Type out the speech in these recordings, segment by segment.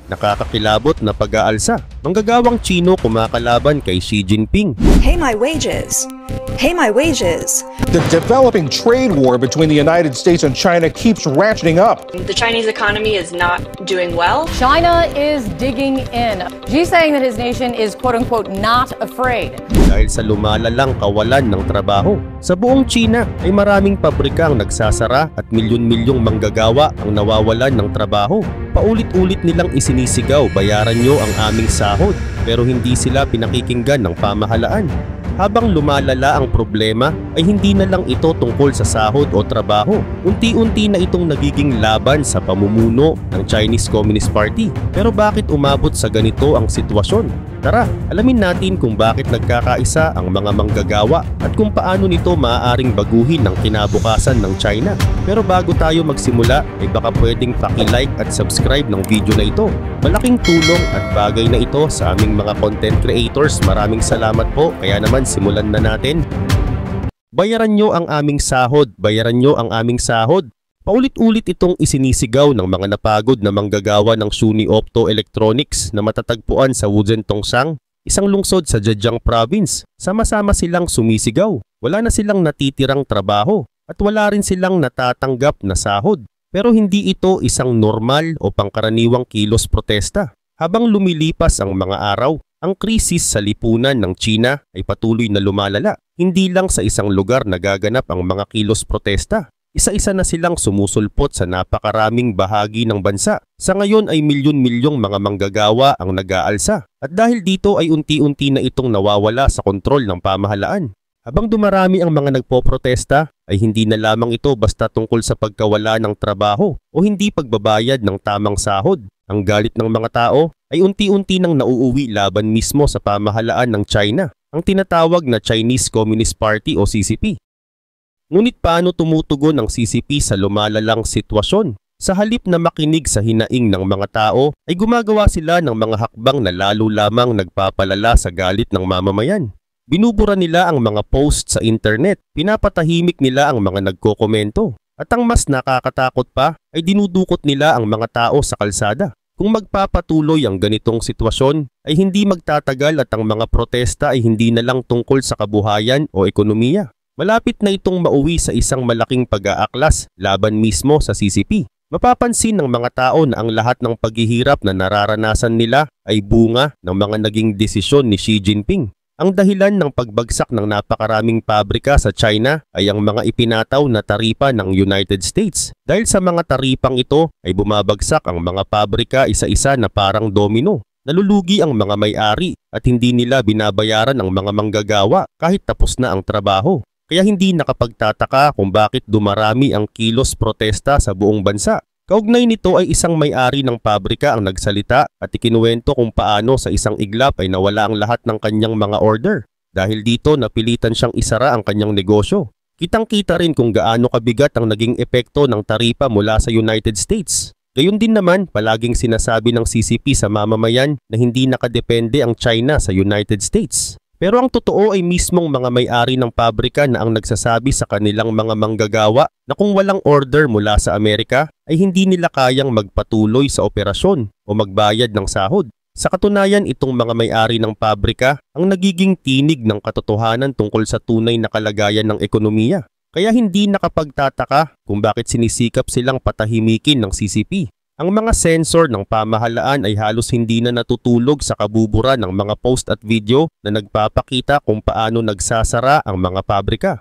Nakakakilabot na pag-aalsa. Manggagawang Chino kumakalaban kay Xi Jinping. Pay my wages. Pay my wages. The developing trade war between the United States and China keeps ratcheting up. The Chinese economy is not doing well. China is digging in. Xi's saying that his nation is quote-unquote not afraid. Dahil sa lumalalang kawalan ng trabaho. Sa buong China ay maraming pabrika ang nagsasara at milyon-milyong manggagawa ang nawawalan ng trabaho. Paulit-ulit nilang isinisigaw, bayaran nyo ang aming sahod, pero hindi sila pinakikinggan ng pamahalaan. Habang lumalala ang problema ay hindi na lang ito tungkol sa sahod o trabaho. Unti-unti na itong nagiging laban sa pamumuno ng Chinese Communist Party. Pero bakit umabot sa ganito ang sitwasyon? Tara, alamin natin kung bakit nagkakaisa ang mga manggagawa at kung paano nito maaaring baguhin ang kinabukasan ng China. Pero bago tayo magsimula, ay baka pwedeng paki-like at subscribe ng video na ito. Malaking tulong at bagay na ito sa aming mga content creators. Maraming salamat po. Kaya naman simulan na natin. Bayaran nyo ang aming sahod. Bayaran nyo ang aming sahod. Paulit-ulit itong isinisigaw ng mga napagod na manggagawa ng Suni Optoelectronics na matatagpuan sa Wuzhen-Tongsang, isang lungsod sa Zhejiang Province. Sama-sama silang sumisigaw. Wala na silang natitirang trabaho at wala rin silang natatanggap na sahod. Pero hindi ito isang normal o pangkaraniwang kilos protesta. Habang lumilipas ang mga araw, ang krisis sa lipunan ng China ay patuloy na lumalala. Hindi lang sa isang lugar nagaganap ang mga kilos protesta. Isa-isa na silang sumusulpot sa napakaraming bahagi ng bansa. Sa ngayon ay milyon-milyong mga manggagawa ang nag-aalsa. At dahil dito ay unti-unti na itong nawawala sa kontrol ng pamahalaan. Habang dumarami ang mga nagpoprotesta, ay hindi na lamang ito basta tungkol sa pagkawala ng trabaho o hindi pagbabayad ng tamang sahod. Ang galit ng mga tao ay unti-unti nang nauuwi laban mismo sa pamahalaan ng China, ang tinatawag na Chinese Communist Party o CCP. Ngunit paano tumutugon ang CCP sa lumalalang sitwasyon? Sa halip na makinig sa hinaing ng mga tao, ay gumagawa sila ng mga hakbang na lalo lamang nagpapalala sa galit ng mamamayan. Binubura nila ang mga post sa internet, pinapatahimik nila ang mga nagkokomento. At ang mas nakakatakot pa ay dinudukot nila ang mga tao sa kalsada. Kung magpapatuloy ang ganitong sitwasyon, ay hindi magtatagal at ang mga protesta ay hindi na lang tungkol sa kabuhayan o ekonomiya. Malapit na itong mauwi sa isang malaking pag-aaklas laban mismo sa CCP. Mapapansin ng mga tao na ang lahat ng paghihirap na nararanasan nila ay bunga ng mga naging desisyon ni Xi Jinping. Ang dahilan ng pagbagsak ng napakaraming pabrika sa China ay ang mga ipinataw na taripa ng United States. Dahil sa mga taripang ito ay bumabagsak ang mga pabrika isa-isa na parang domino. Nalulugi ang mga may-ari at hindi nila binabayaran ang mga manggagawa kahit tapos na ang trabaho. Kaya hindi nakapagtataka kung bakit dumarami ang kilos protesta sa buong bansa. Kaugnay nito ay isang may-ari ng pabrika ang nagsalita at ikinuwento kung paano sa isang iglap ay nawala ang lahat ng kanyang mga order. Dahil dito napilitan siyang isara ang kanyang negosyo. Kitang-kita rin kung gaano kabigat ang naging epekto ng taripa mula sa United States. Gayun din naman, palaging sinasabi ng CCP sa mamamayan na hindi nakadepende ang China sa United States. Pero ang totoo ay mismong mga may-ari ng pabrika na ang nagsasabi sa kanilang mga manggagawa na kung walang order mula sa Amerika ay hindi nila kayang magpatuloy sa operasyon o magbayad ng sahod. Sa katunayan, itong mga may-ari ng pabrika ang nagiging tinig ng katotohanan tungkol sa tunay na kalagayan ng ekonomiya. Kaya hindi nakapagtataka kung bakit sinisikap silang patahimikin ng CCP. Ang mga sensor ng pamahalaan ay halos hindi na natutulog sa kabubura ng mga post at video na nagpapakita kung paano nagsasara ang mga pabrika.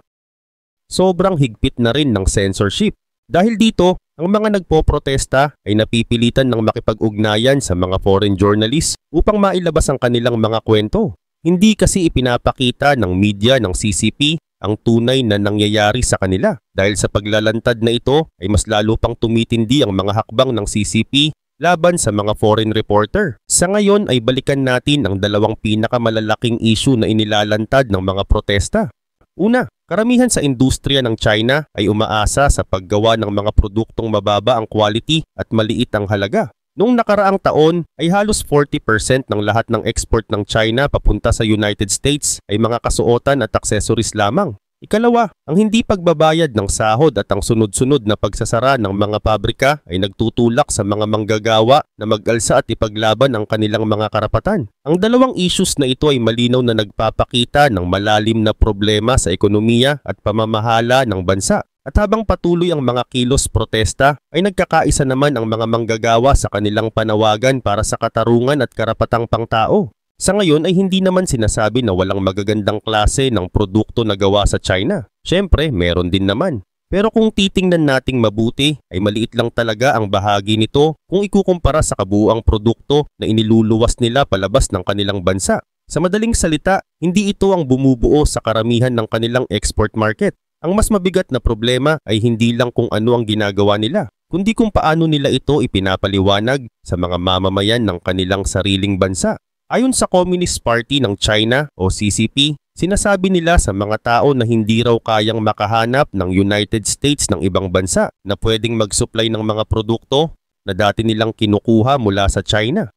Sobrang higpit na rin ng censorship. Dahil dito, ang mga nagpoprotesta ay napipilitan ng makipag-ugnayan sa mga foreign journalists upang mailabas ang kanilang mga kwento. Hindi kasi ipinapakita ng media ng CCP ang tunay na nangyayari sa kanila. Dahil sa paglalantad na ito ay mas lalo pang tumitindi ang mga hakbang ng CCP laban sa mga foreign reporter. Sa ngayon ay balikan natin ang dalawang pinakamalalaking issue na inilalantad ng mga protesta. Una, karamihan sa industriya ng China ay umaasa sa paggawa ng mga produktong mababa ang quality at maliit ang halaga. Noong nakaraang taon ay halos 40% ng lahat ng export ng China papunta sa United States ay mga kasuotan at accessories lamang. Ikalawa, ang hindi pagbabayad ng sahod at ang sunod-sunod na pagsasara ng mga pabrika ay nagtutulak sa mga manggagawa na mag-alsa at ipaglaban ang kanilang mga karapatan. Ang dalawang issues na ito ay malinaw na nagpapakita ng malalim na problema sa ekonomiya at pamamahala ng bansa. At habang patuloy ang mga kilos protesta, ay nagkakaisa naman ang mga manggagawa sa kanilang panawagan para sa katarungan at karapatang pangtao. Sa ngayon ay hindi naman sinasabi na walang magagandang klase ng produkto na gawa sa China. Siyempre, meron din naman. Pero kung titingnan nating mabuti, ay maliit lang talaga ang bahagi nito kung ikukumpara sa kabuuang produkto na iniluluwas nila palabas ng kanilang bansa. Sa madaling salita, hindi ito ang bumubuo sa karamihan ng kanilang export market. Ang mas mabigat na problema ay hindi lang kung ano ang ginagawa nila, kundi kung paano nila ito ipinapaliwanag sa mga mamamayan ng kanilang sariling bansa. Ayon sa Communist Party ng China o CCP, sinasabi nila sa mga tao na hindi raw kayang makahanap ng United States ng ibang bansa na pwedeng mag-supply ng mga produkto na dati nilang kinukuha mula sa China.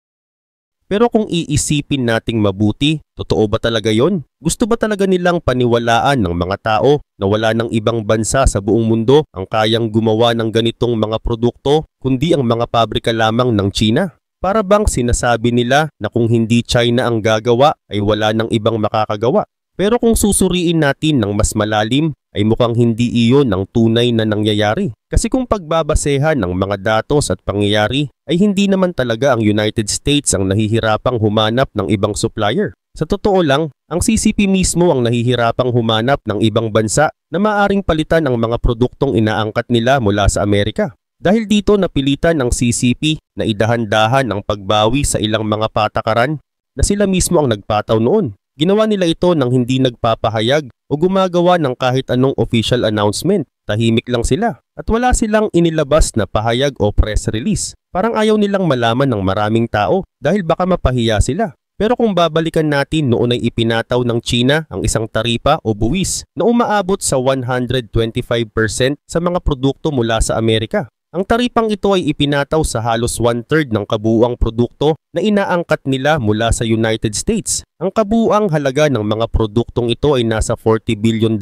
Pero kung iisipin nating mabuti, totoo ba talaga yon? Gusto ba talaga nilang paniwalaan ng mga tao na wala ng ibang bansa sa buong mundo ang kayang gumawa ng ganitong mga produkto kundi ang mga pabrika lamang ng China? Para bang sinasabi nila na kung hindi China ang gagawa ay wala ng ibang makakagawa. Pero kung susuriin natin ng mas malalim ay mukhang hindi iyon ang tunay na nangyayari. Kasi kung pagbabasehan ng mga datos at pangyayari ay hindi naman talaga ang United States ang nahihirapang humanap ng ibang supplier. Sa totoo lang, ang CCP mismo ang nahihirapang humanap ng ibang bansa na maaring palitan ang mga produktong inaangkat nila mula sa Amerika. Dahil dito napilitan ng CCP na idahan-dahan ang pagbawi sa ilang mga patakaran na sila mismo ang nagpataw noon. Ginawa nila ito nang hindi nagpapahayag o gumagawa ng kahit anong official announcement. Tahimik lang sila at wala silang inilabas na pahayag o press release. Parang ayaw nilang malaman ng maraming tao dahil baka mapahiya sila. Pero kung babalikan natin, noon ay ipinataw ng China ang isang taripa o buwis na umaabot sa 125% sa mga produkto mula sa Amerika. Ang taripang ito ay ipinataw sa halos 1/3 ng kabuuang produkto na inaangkat nila mula sa United States. Ang kabuuang halaga ng mga produktong ito ay nasa $40 billion.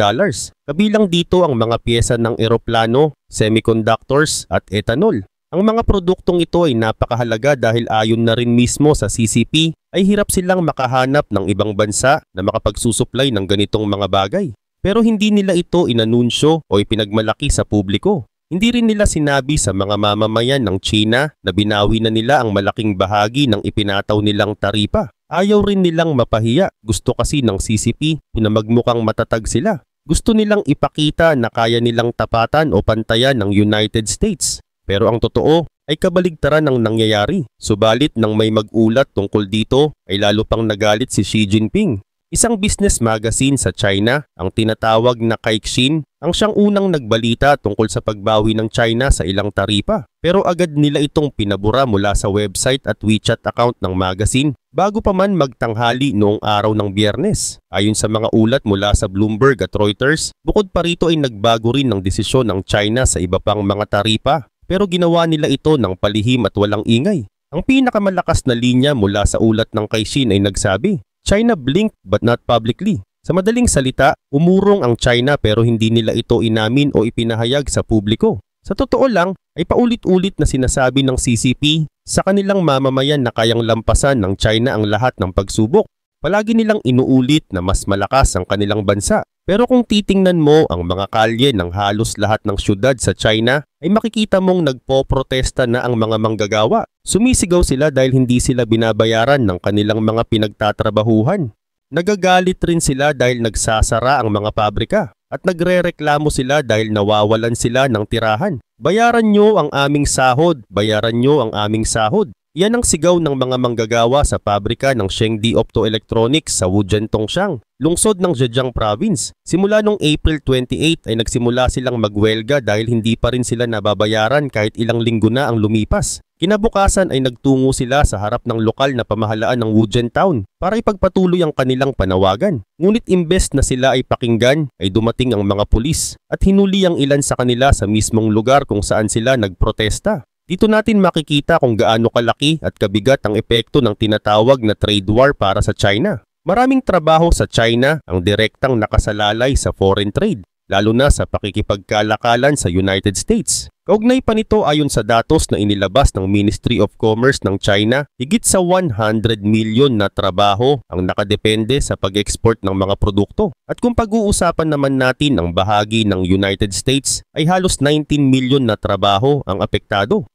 Kabilang dito ang mga piyesa ng eroplano, semiconductors at ethanol. Ang mga produktong ito ay napakahalaga dahil ayon na rin mismo sa CCP ay hirap silang makahanap ng ibang bansa na makapagsusupply ng ganitong mga bagay. Pero hindi nila ito inanunsyo o ipinagmalaki sa publiko. Hindi rin nila sinabi sa mga mamamayan ng China na binawi na nila ang malaking bahagi ng ipinataw nilang taripa. Ayaw rin nilang mapahiya. Gusto kasi ng CCP na magmukhang matatag sila. Gusto nilang ipakita na kaya nilang tapatan o pantayan ng United States. Pero ang totoo ay kabaligtaran ng nangyayari. Subalit nang may mag-ulat tungkol dito ay lalo pang nagalit si Xi Jinping. Isang business magazine sa China, ang tinatawag na Caixin, ang siyang unang nagbalita tungkol sa pagbawi ng China sa ilang taripa. Pero agad nila itong pinabura mula sa website at WeChat account ng magazine bago pa man magtanghali noong araw ng Biyernes. Ayon sa mga ulat mula sa Bloomberg at Reuters, bukod pa rito ay nagbago rin ng desisyon ng China sa iba pang mga taripa. Pero ginawa nila ito ng palihim at walang ingay. Ang pinakamalakas na linya mula sa ulat ng Caixin ay nagsabi, China blinked but not publicly. Sa madaling salita, umurong ang China pero hindi nila ito inamin o ipinahayag sa publiko. Sa totoo lang, ay paulit-ulit na sinasabi ng CCP sa kanilang mamamayan na kayang lampasan ng China ang lahat ng pagsubok. Palagi nilang inuulit na mas malakas ang kanilang bansa. Pero kung titingnan mo ang mga kalye ng halos lahat ng syudad sa China, ay makikita mong nagpoprotesta na ang mga manggagawa. Sumisigaw sila dahil hindi sila binabayaran ng kanilang mga pinagtatrabahuhan. Nagagalit rin sila dahil nagsasara ang mga pabrika at nagrereklamo sila dahil nawawalan sila ng tirahan. Bayaran nyo ang aming sahod, bayaran nyo ang aming sahod. Yan ang sigaw ng mga manggagawa sa pabrika ng Shengdi Optoelectronics sa Wuzhen, Tongxiang, lungsod ng Zhejiang Province. Simula noong April 28 ay nagsimula silang magwelga dahil hindi pa rin sila nababayaran kahit ilang linggo na ang lumipas. Kinabukasan ay nagtungo sila sa harap ng lokal na pamahalaan ng Wuzhen Town para ipagpatuloy ang kanilang panawagan. Ngunit imbes na sila ay pakinggan ay dumating ang mga pulis at hinuli ang ilan sa kanila sa mismong lugar kung saan sila nagprotesta. Dito natin makikita kung gaano kalaki at kabigat ang epekto ng tinatawag na trade war para sa China. Maraming trabaho sa China ang direktang nakasalalay sa foreign trade, lalo na sa pakikipagkalakalan sa United States. Kaugnay pa nito ayon sa datos na inilabas ng Ministry of Commerce ng China, higit sa 100 million na trabaho ang nakadepende sa pag-export ng mga produkto. At kung pag-uusapan naman natin ang bahagi ng United States, ay halos 19 million na trabaho ang apektado.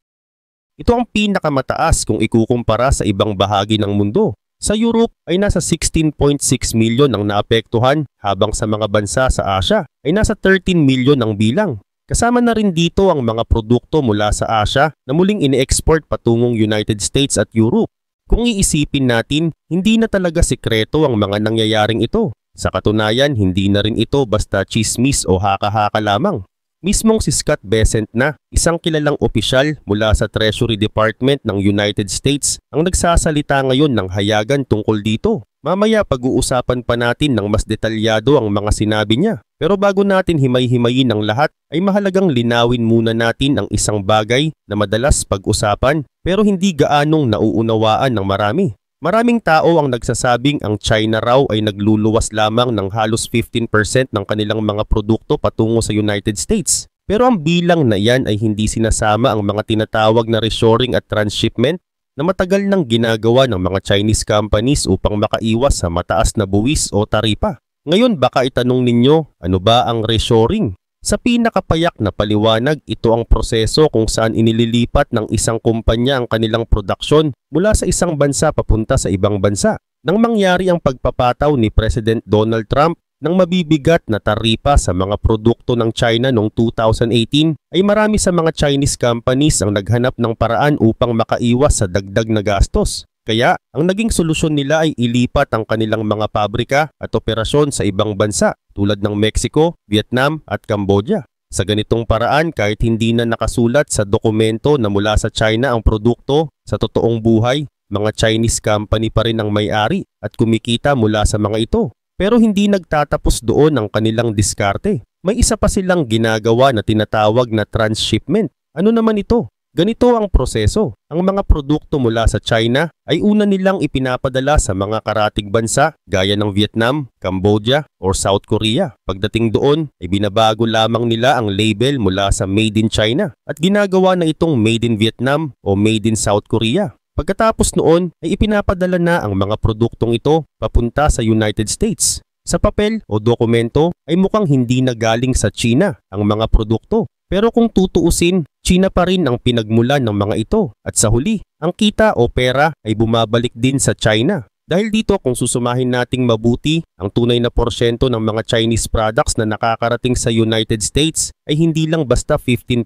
Ito ang pinakamataas kung ikukumpara sa ibang bahagi ng mundo. Sa Europe ay nasa 16.6 million ang naapektuhan, habang sa mga bansa sa Asia ay nasa 13 million ang bilang. Kasama na rin dito ang mga produkto mula sa Asia na muling ini-export patungong United States at Europe. Kung iisipin natin, hindi na talaga sikreto ang mga nangyayaring ito. Sa katunayan, hindi na rin ito basta chismis o haka-haka lamang. Mismong si Scott Bessent na, isang kilalang opisyal mula sa Treasury Department ng United States, ang nagsasalita ngayon ng hayagan tungkol dito. Mamaya pag-uusapan pa natin ng mas detalyado ang mga sinabi niya. Pero bago natin himay-himayin ang lahat, ay mahalagang linawin muna natin ang isang bagay na madalas pag-usapan pero hindi gaanong nauunawaan ng marami. Maraming tao ang nagsasabing ang China raw ay nagluluwas lamang ng halos 15% ng kanilang mga produkto patungo sa United States. Pero ang bilang na yan ay hindi sinasama ang mga tinatawag na reshoring at transshipment na matagal nang ginagawa ng mga Chinese companies upang makaiwas sa mataas na buwis o taripa. Ngayon baka itanong ninyo, ano ba ang reshoring? Sa pinakapayak na paliwanag, ito ang proseso kung saan inililipat ng isang kumpanya ang kanilang produksyon mula sa isang bansa papunta sa ibang bansa. Nang mangyari ang pagpapataw ni President Donald Trump ng mabibigat na taripa sa mga produkto ng China noong 2018, ay marami sa mga Chinese companies ang naghanap ng paraan upang makaiwas sa dagdag na gastos. Kaya, ang naging solusyon nila ay ilipat ang kanilang mga pabrika at operasyon sa ibang bansa tulad ng Mexico, Vietnam at Cambodia. Sa ganitong paraan, kahit hindi na nakasulat sa dokumento na mula sa China ang produkto, sa totoong buhay, mga Chinese company pa rin ang may-ari at kumikita mula sa mga ito. Pero hindi nagtatapos doon ang kanilang diskarte. May isa pa silang ginagawa na tinatawag na transshipment. Ano naman ito? Ganito ang proseso. Ang mga produkto mula sa China ay una nilang ipinapadala sa mga karatig bansa gaya ng Vietnam, Cambodia or South Korea. Pagdating doon ay binabago lamang nila ang label mula sa Made in China at ginagawa na itong Made in Vietnam o Made in South Korea. Pagkatapos noon ay ipinapadala na ang mga produktong ito papunta sa United States. Sa papel o dokumento ay mukhang hindi na galing sa China ang mga produkto. Pero kung tutuusin, China pa rin ang pinagmulan ng mga ito at sa huli, ang kita o pera ay bumabalik din sa China. Dahil dito kung susumahin nating mabuti, ang tunay na porsyento ng mga Chinese products na nakakarating sa United States ay hindi lang basta 15%.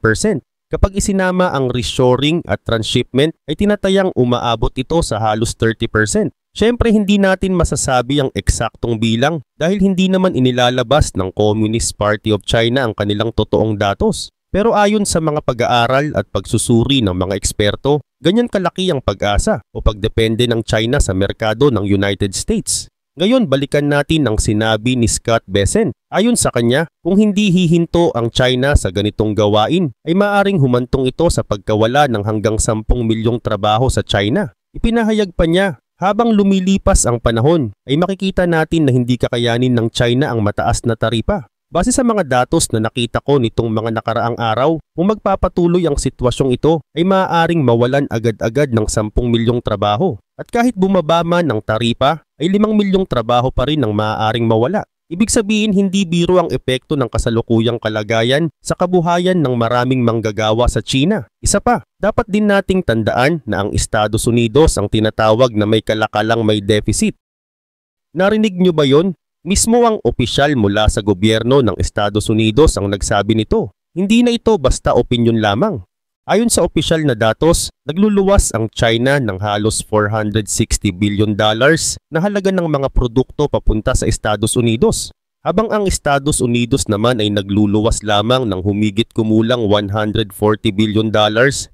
Kapag isinama ang reshoring at transshipment ay tinatayang umaabot ito sa halos 30%. Siyempre hindi natin masasabi ang eksaktong bilang dahil hindi naman inilalabas ng Communist Party of China ang kanilang totoong datos. Pero ayon sa mga pag-aaral at pagsusuri ng mga eksperto, ganyan kalaki ang pag-asa o pagdepende ng China sa merkado ng United States. Ngayon balikan natin ang sinabi ni Scott Bessent. Ayon sa kanya, kung hindi hihinto ang China sa ganitong gawain, ay maaring humantong ito sa pagkawala ng hanggang 10 milyong trabaho sa China. Ipinahayag pa niya, habang lumilipas ang panahon, ay makikita natin na hindi kakayanin ng China ang mataas na taripa. Base sa mga datos na nakita ko nitong mga nakaraang araw, kung magpapatuloy ang sitwasyong ito, ay maaaring mawalan agad-agad ng 10 milyong trabaho. At kahit bumaba man ang taripa, ay 5 milyong trabaho pa rin ang maaaring mawala. Ibig sabihin hindi biro ang epekto ng kasalukuyang kalagayan sa kabuhayan ng maraming manggagawa sa China. Isa pa, dapat din nating tandaan na ang Estados Unidos ang tinatawag na may kalakalang may deficit. Narinig nyo ba yon? Mismo ang opisyal mula sa gobyerno ng Estados Unidos ang nagsabi nito. Hindi na ito basta opinyon lamang. Ayon sa opisyal na datos, nagluluwas ang China ng halos $460 billion na halaga ng mga produkto papunta sa Estados Unidos. Habang ang Estados Unidos naman ay nagluluwas lamang ng humigit kumulang $140 billion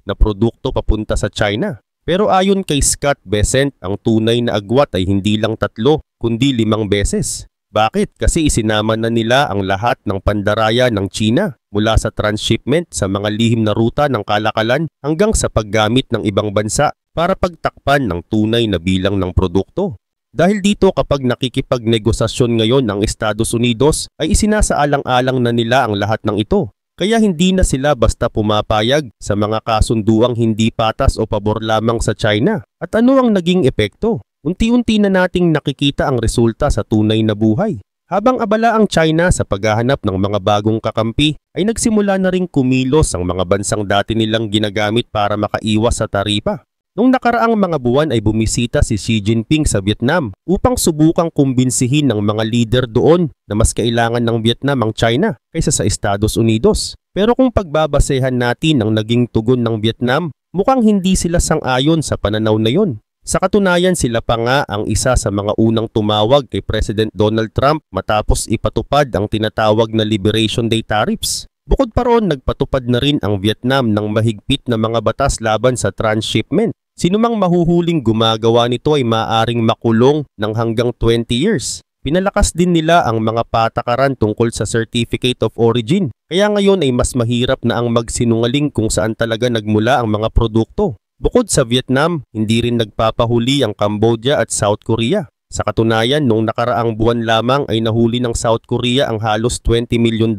na produkto papunta sa China. Pero ayon kay Scott Bessent, ang tunay na agwat ay hindi lang 3 kundi 5 beses. Bakit? Kasi isinama na nila ang lahat ng pandaraya ng China mula sa transshipment sa mga lihim na ruta ng kalakalan hanggang sa paggamit ng ibang bansa para pagtakpan ng tunay na bilang ng produkto. Dahil dito kapag nakikipagnegosasyon ngayon ang Estados Unidos ay isinasaalang-alang na nila ang lahat ng ito. Kaya hindi na sila basta pumapayag sa mga kasunduang hindi patas o pabor lamang sa China. At ano ang naging epekto? Unti-unti na nating nakikita ang resulta sa tunay na buhay. Habang abala ang China sa paghahanap ng mga bagong kakampi, ay nagsimula na ring kumilos ang mga bansang dati nilang ginagamit para makaiwas sa taripa. Noong nakaraang mga buwan ay bumisita si Xi Jinping sa Vietnam upang subukang kumbinsihin ng mga lider doon na mas kailangan ng Vietnam ang China kaysa sa Estados Unidos. Pero kung pagbabasehan natin ang naging tugon ng Vietnam, mukhang hindi sila sang-ayon sa pananaw na yon. Sa katunayan, sila pa nga ang isa sa mga unang tumawag kay President Donald Trump matapos ipatupad ang tinatawag na Liberation Day tariffs. Bukod pa roon, nagpatupad na rin ang Vietnam ng mahigpit na mga batas laban sa transshipment. Sinumang mahuhuling gumagawa nito ay maaaring makulong ng hanggang 20 years. Pinalakas din nila ang mga patakaran tungkol sa Certificate of Origin. Kaya ngayon ay mas mahirap na ang magsinungaling kung saan talaga nagmula ang mga produkto. Bukod sa Vietnam, hindi rin nagpapahuli ang Cambodia at South Korea. Sa katunayan, noong nakaraang buwan lamang ay nahuli ng South Korea ang halos $20 million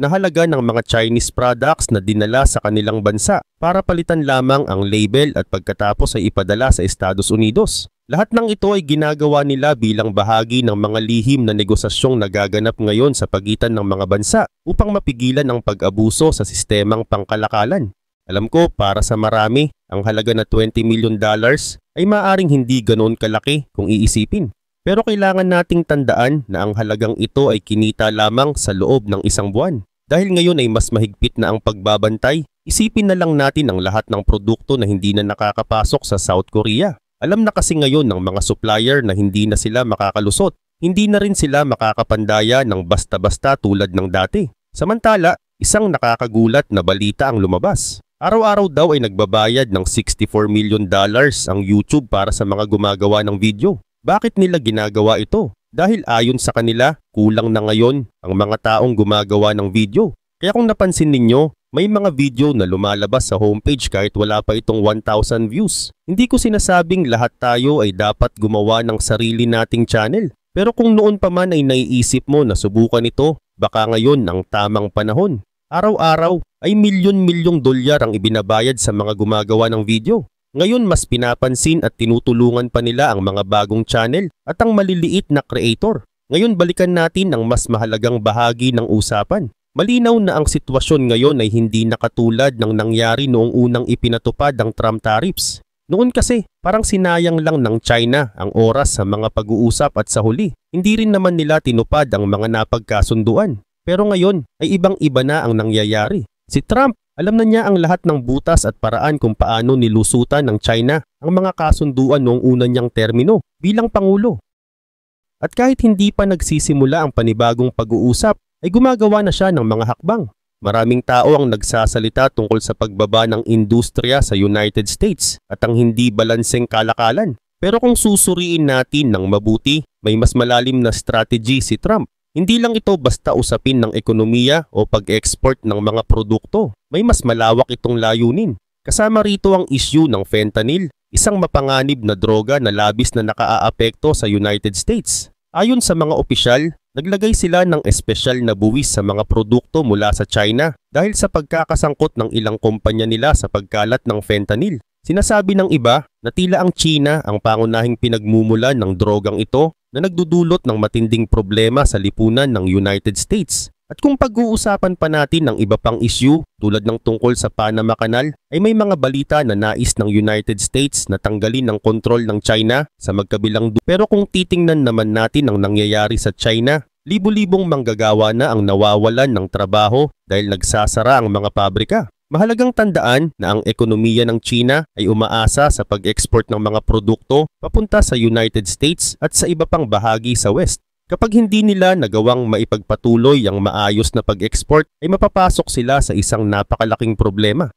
na halaga ng mga Chinese products na dinala sa kanilang bansa para palitan lamang ang label at pagkatapos ay ipadala sa Estados Unidos. Lahat ng ito ay ginagawa nila bilang bahagi ng mga lihim na negosasyong nagaganap ngayon sa pagitan ng mga bansa upang mapigilan ang pag-abuso sa sistemang pangkalakalan. Alam ko, para sa marami, ang halaga na $20 million ay maaring hindi ganoon kalaki kung iisipin. Pero kailangan nating tandaan na ang halagang ito ay kinita lamang sa loob ng isang buwan. Dahil ngayon ay mas mahigpit na ang pagbabantay, isipin na lang natin ang lahat ng produkto na hindi na nakakapasok sa South Korea. Alam na kasi ngayon ng mga supplier na hindi na sila makakalusot. Hindi na rin sila makakapandaya ng basta-basta tulad ng dati. Samantala, isang nakakagulat na balita ang lumabas. Araw-araw daw ay nagbabayad ng $64 million ang YouTube para sa mga gumagawa ng video. Bakit nila ginagawa ito? Dahil ayon sa kanila, kulang na ngayon ang mga taong gumagawa ng video. Kaya kung napansin ninyo, may mga video na lumalabas sa homepage kahit wala pa itong 1,000 views. Hindi ko sinasabing lahat tayo ay dapat gumawa ng sarili nating channel. Pero kung noon pa man ay naiisip mo na subukan ito, baka ngayon ang tamang panahon. Araw-araw ay milyon-milyong dolyar ang ibinabayad sa mga gumagawa ng video. Ngayon mas pinapansin at tinutulungan pa nila ang mga bagong channel at ang maliliit na creator. Ngayon balikan natin ang mas mahalagang bahagi ng usapan. Malinaw na ang sitwasyon ngayon ay hindi na katulad ng nangyari noong unang ipinatupad ang Trump tariffs. Noon kasi parang sinayang lang ng China ang oras sa mga pag-uusap at sa huli. Hindi rin naman nila tinupad ang mga napagkasunduan. Pero ngayon ay ibang-iba na ang nangyayari. Si Trump, alam na niya ang lahat ng butas at paraan kung paano nilusutan ng China ang mga kasunduan noong una niyang termino bilang Pangulo. At kahit hindi pa nagsisimula ang panibagong pag-uusap, ay gumagawa na siya ng mga hakbang. Maraming tao ang nagsasalita tungkol sa pagbaba ng industriya sa United States at ang hindi balanseng kalakalan. Pero kung susuriin natin ng mabuti, may mas malalim na strategy si Trump. Hindi lang ito basta usapin ng ekonomiya o pag-export ng mga produkto. May mas malawak itong layunin. Kasama rito ang issue ng fentanyl, isang mapanganib na droga na labis na nakaaapekto sa United States. Ayon sa mga opisyal, naglagay sila ng espesyal na buwis sa mga produkto mula sa China dahil sa pagkakasangkot ng ilang kumpanya nila sa pagkalat ng fentanyl. Sinasabi ng iba na tila ang China ang pangunahing pinagmumulan ng drogang ito na nagdudulot ng matinding problema sa lipunan ng United States. At kung pag-uusapan pa natin ng iba pang issue tulad ng tungkol sa Panama Canal, ay may mga balita na nais ng United States na tanggalin ang kontrol ng China sa magkabilang dulo. Pero kung titingnan naman natin ang nangyayari sa China, libo-libong manggagawa na ang nawawalan ng trabaho dahil nagsasara ang mga pabrika. Mahalagang tandaan na ang ekonomiya ng China ay umaasa sa pag-export ng mga produkto papunta sa United States at sa iba pang bahagi sa West. Kapag hindi nila nagawang maipagpatuloy ang maayos na pag-export, ay mapapasok sila sa isang napakalaking problema.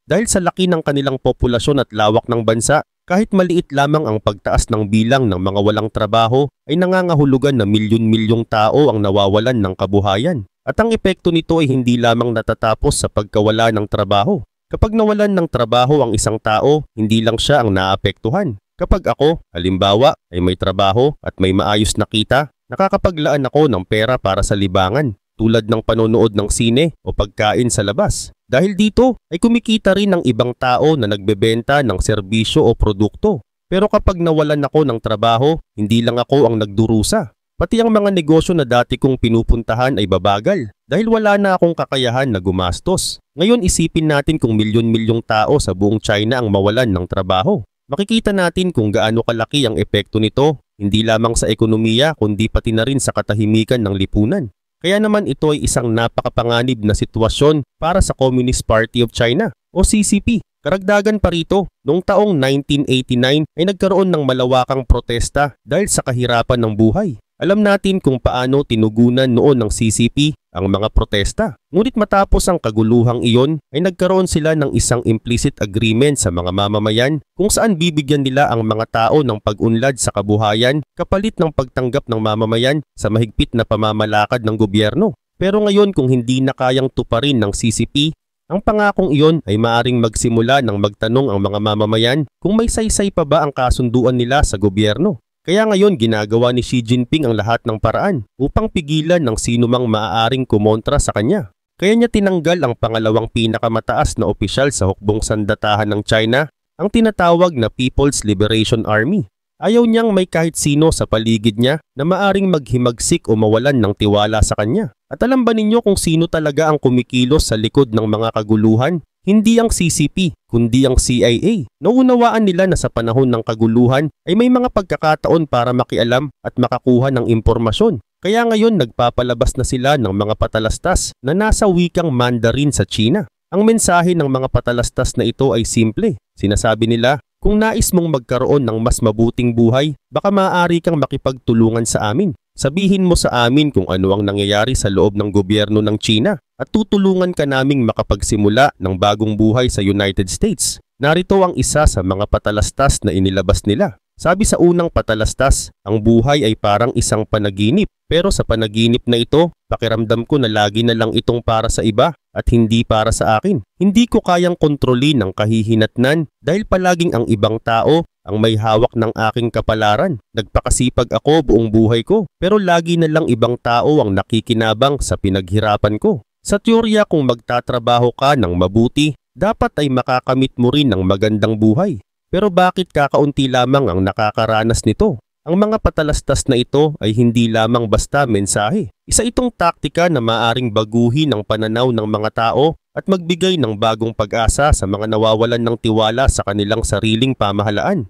Dahil sa laki ng kanilang populasyon at lawak ng bansa, kahit maliit lamang ang pagtaas ng bilang ng mga walang trabaho, ay nangangahulugan na milyon-milyong tao ang nawawalan ng kabuhayan. At ang epekto nito ay hindi lamang natatapos sa pagkawala ng trabaho. Kapag nawalan ng trabaho ang isang tao, hindi lang siya ang naapektuhan. Kapag ako, halimbawa, ay may trabaho at may maayos na kita, nakakapaglaan ako ng pera para sa libangan, tulad ng panonood ng sine o pagkain sa labas. Dahil dito ay kumikita rin ng ibang tao na nagbebenta ng serbisyo o produkto. Pero kapag nawalan ako ng trabaho, hindi lang ako ang nagdurusa. Pati ang mga negosyo na dati kong pinupuntahan ay babagal dahil wala na akong kakayahan na gumastos. Ngayon isipin natin kung milyon-milyong tao sa buong China ang mawalan ng trabaho. Makikita natin kung gaano kalaki ang epekto nito, hindi lamang sa ekonomiya kundi pati na rin sa katahimikan ng lipunan. Kaya naman ito ay isang napakapanganib na sitwasyon para sa Communist Party of China o CCP. Karagdagan pa rito, noong taong 1989 ay nagkaroon ng malawakang protesta dahil sa kahirapan ng buhay. Alam natin kung paano tinugunan noon ng CCP ang mga protesta. Ngunit matapos ang kaguluhang iyon ay nagkaroon sila ng isang implicit agreement sa mga mamamayan kung saan bibigyan nila ang mga tao ng pag-unlad sa kabuhayan kapalit ng pagtanggap ng mamamayan sa mahigpit na pamamalakad ng gobyerno. Pero ngayon kung hindi na kayang tuparin ng CCP, ang pangakong iyon ay maaring magsimula ng magtanong ang mga mamamayan kung may saysay pa ba ang kasunduan nila sa gobyerno. Kaya ngayon ginagawa ni Xi Jinping ang lahat ng paraan upang pigilan ng sinumang maaaring kumontra sa kanya. Kaya niya tinanggal ang pangalawang pinakamataas na opisyal sa hukbong sandatahan ng China, ang tinatawag na People's Liberation Army. Ayaw niyang may kahit sino sa paligid niya na maaring maghimagsik o mawalan ng tiwala sa kanya. At alam ba ninyo kung sino talaga ang kumikilos sa likod ng mga kaguluhan? Hindi ang CCP, kundi ang CIA. Naunawaan nila na sa panahon ng kaguluhan ay may mga pagkakataon para makialam at makakuha ng impormasyon. Kaya ngayon nagpapalabas na sila ng mga patalastas na nasa wikang Mandarin sa China. Ang mensahe ng mga patalastas na ito ay simple. Sinasabi nila, kung nais mong magkaroon ng mas mabuting buhay, baka maaari kang makipagtulungan sa amin. Sabihin mo sa amin kung ano ang nangyayari sa loob ng gobyerno ng China at tutulungan ka naming makapagsimula ng bagong buhay sa United States. Narito ang isa sa mga patalastas na inilabas nila. Sabi sa unang patalastas, ang buhay ay parang isang panaginip. Pero sa panaginip na ito, pakiramdam ko na lagi na lang itong para sa iba at hindi para sa akin. Hindi ko kayang kontrolin ang kahihinatnan dahil palaging ang ibang tao ang may hawak ng aking kapalaran. Nagpakasipag ako buong buhay ko pero lagi na lang ibang tao ang nakikinabang sa pinaghirapan ko. Sa teorya kung magtatrabaho ka ng mabuti, dapat ay makakamit mo rin ng magandang buhay. Pero bakit kakaunti lamang ang nakakaranas nito? Ang mga patalastas na ito ay hindi lamang basta mensahe. Isa itong taktika na maaring baguhin ang pananaw ng mga tao at magbigay ng bagong pag-asa sa mga nawawalan ng tiwala sa kanilang sariling pamahalaan.